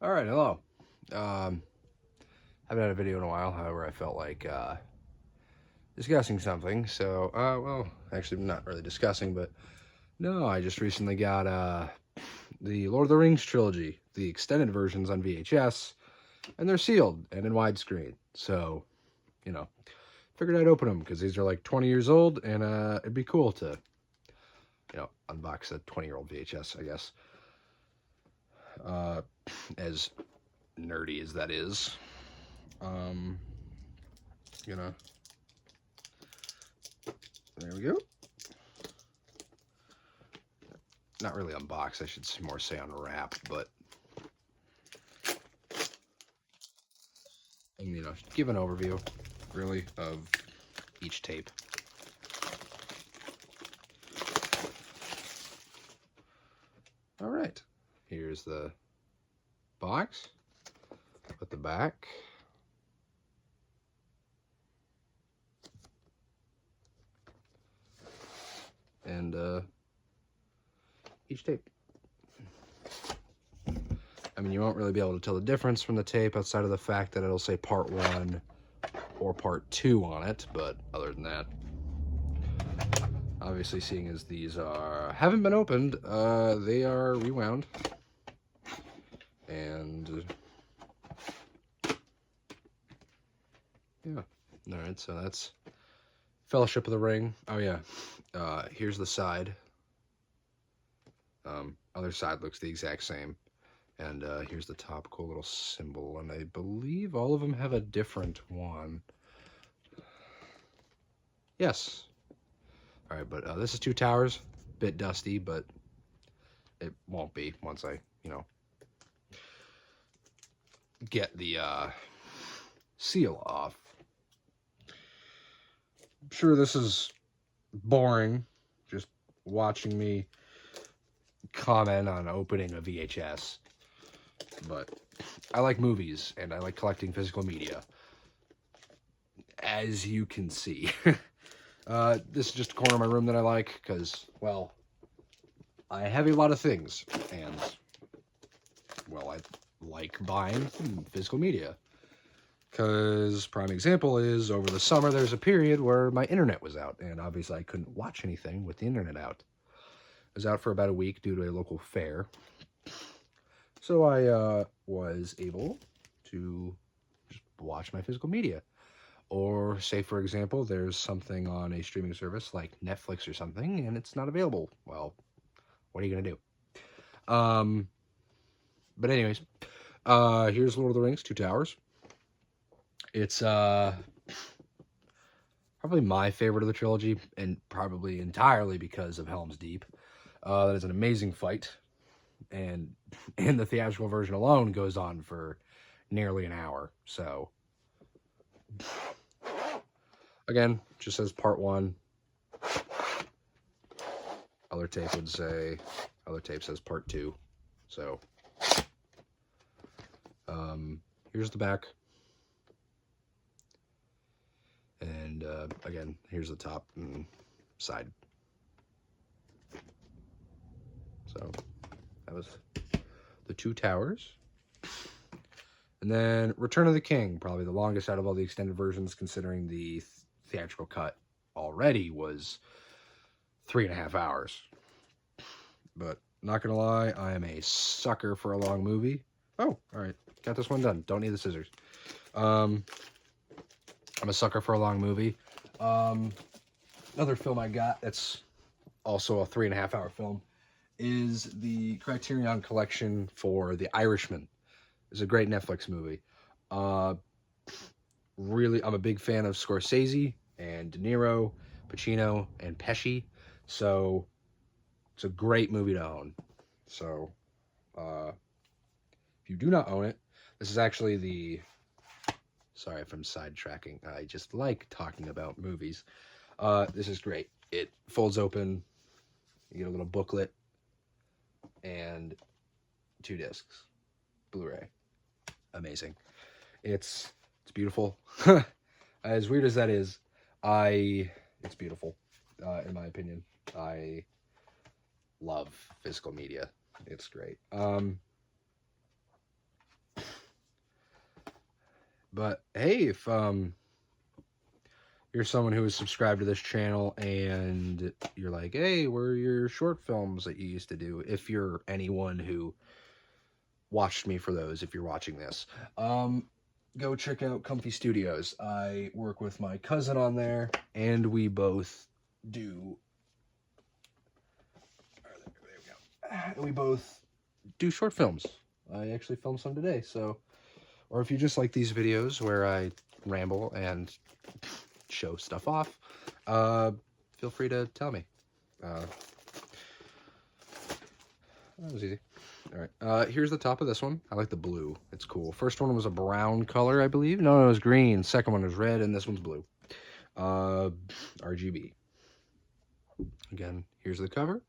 Alright, hello. Haven't had a video in a while, however I felt like discussing something, so, well, actually not really discussing, but no, I just recently got the Lord of the Rings trilogy, the extended versions on VHS, and they're sealed and in widescreen, so, you know, figured I'd open them, because these are like 20 years old, and it'd be cool to, unbox a 20-year-old VHS, I guess. As nerdy as that is. Gonna, there we go. Not really unbox, I should more say unwrap, but, and, give an overview, really, of each tape. All right, here's the box with the back. And each tape. I mean, you won't really be able to tell the difference from the tape outside of the fact that it'll say part 1 or part 2 on it, but other than that, obviously, seeing as these haven't been opened, they are rewound. And yeah, all right, so that's Fellowship of the Ring. Oh yeah, here's the side. Other side looks the exact same. And here's the top, cool little symbol, and I believe all of them have a different one. Yes. All right, but this is Two Towers. Bit dusty, but it won't be once I, get the seal off. I'm sure this is boring, just watching me comment on opening a VHS, but I like movies and I like collecting physical media, as you can see. This is just a corner of my room that I like because, well, I have a lot of things, and, well, I like buying physical media. Because, prime example is, over the summer, there's a period where my internet was out, and obviously I couldn't watch anything with the internet out. It was out for about a week due to a local fair. So I was able to just watch my physical media. Or, say, for example, there's something on a streaming service like Netflix or something, and it's not available. Well, what are you going to do? But anyways, here's Lord of the Rings, Two Towers. It's probably my favorite of the trilogy, and probably entirely because of Helm's Deep. That is an amazing fight, and the theatrical version alone goes on for nearly an hour. So, again, just says part 1. Other tape says part 2. So, here's the back. And, again, here's the top and side. So, that was the Two Towers. And then Return of the King, probably the longest out of all the extended versions, considering the theatrical cut already was 3.5 hours. But, not gonna lie, I am a sucker for a long movie. Oh, alright, got this one done. Don't need the scissors. I'm a sucker for a long movie. Another film I got that's also a 3.5 hour film is the Criterion collection for The Irishman. It's a great Netflix movie. Really, I'm a big fan of Scorsese and De Niro, Pacino, and Pesci. So, it's a great movie to own. So, if you do not own it, this is actually the... Sorry if I'm sidetracking. I just like talking about movies. This is great. It folds open. You get a little booklet and 2 discs. Blu-ray. Amazing. It's beautiful. As weird as that is, it's beautiful, in my opinion. I love physical media. It's great. But hey, if you're someone who is subscribed to this channel and you're like, hey, where are your short films that you used to do? If you're anyone who watched me for those, if you're watching this, go check out Comfy Studios. I work with my cousin on there, and we both do. There we go. We both do short films. I actually filmed some today, so. Or if you just like these videos where I ramble and show stuff off, feel free to tell me. That was easy. All right, here's the top of this one. I like the blue. It's cool. First one was a brown color, I believe. No, it was green. Second one was red, and this one's blue. RGB. Again, here's the cover.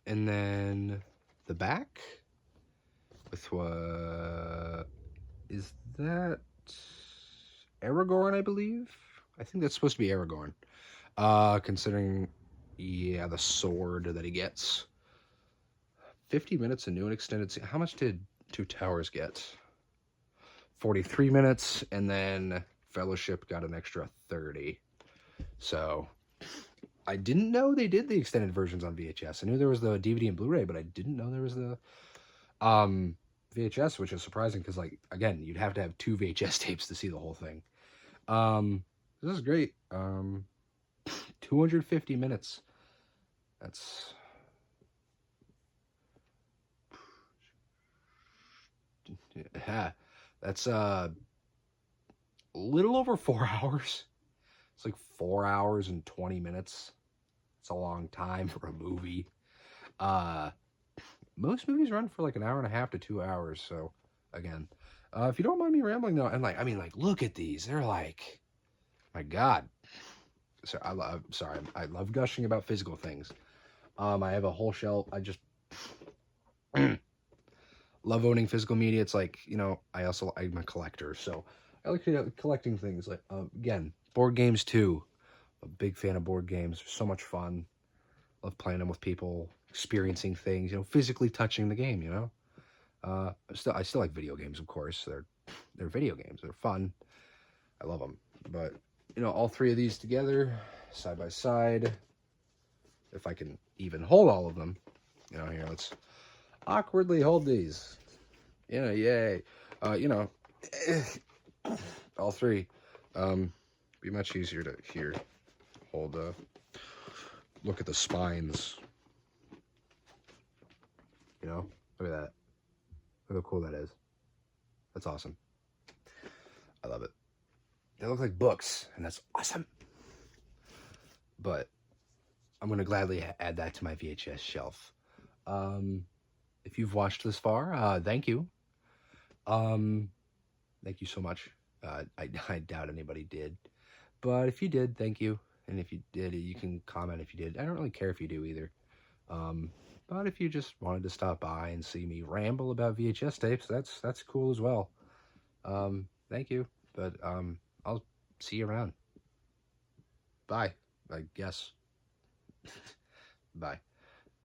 And then the back with what is that? Aragorn, I believe. I think that's supposed to be Aragorn. Considering, yeah, the sword that he gets. 50 minutes, a new and extended scene. How much did Two Towers get? 43 minutes, and then Fellowship got an extra 30. So, I didn't know they did the extended versions on VHS. I knew there was the DVD and Blu-ray, but I didn't know there was the VHS, which is surprising because, like, again, you'd have to have 2 VHS tapes to see the whole thing. This is great. 250 minutes. That's that's a little over 4 hours. It's like 4 hours and 20 minutes. It's a long time for a movie. Most movies run for like an hour and a half to 2 hours. So again, if you don't mind me rambling though, and like, I mean, like, look at these. They're like, my God. So I love gushing about physical things. I have a whole shelf. I just love owning physical media. It's like, you know, I'm a collector, so I like collecting things. Like, again, board games too. I'm a big fan of board games. They're so much fun. Love playing them with people, experiencing things, you know, physically touching the game, you know. I still like video games, of course. They're video games. They're fun. I love them. But, you know, all 3 of these together, side by side, if I can even hold all of them, you know, here, let's awkwardly hold these. You know, yay. You know, all 3. Be much easier to here hold. Look at the spines. You know, look at that. Look how cool that is. That's awesome. I love it. They look like books, and that's awesome. But I'm going to gladly add that to my VHS shelf. If you've watched this far, thank you. Thank you so much. I doubt anybody did. But if you did, thank you. And if you did, you can comment if you did. I don't really care if you do either. But if you just wanted to stop by and see me ramble about VHS tapes, that's cool as well. Thank you. But I'll see you around. Bye, I guess. Bye.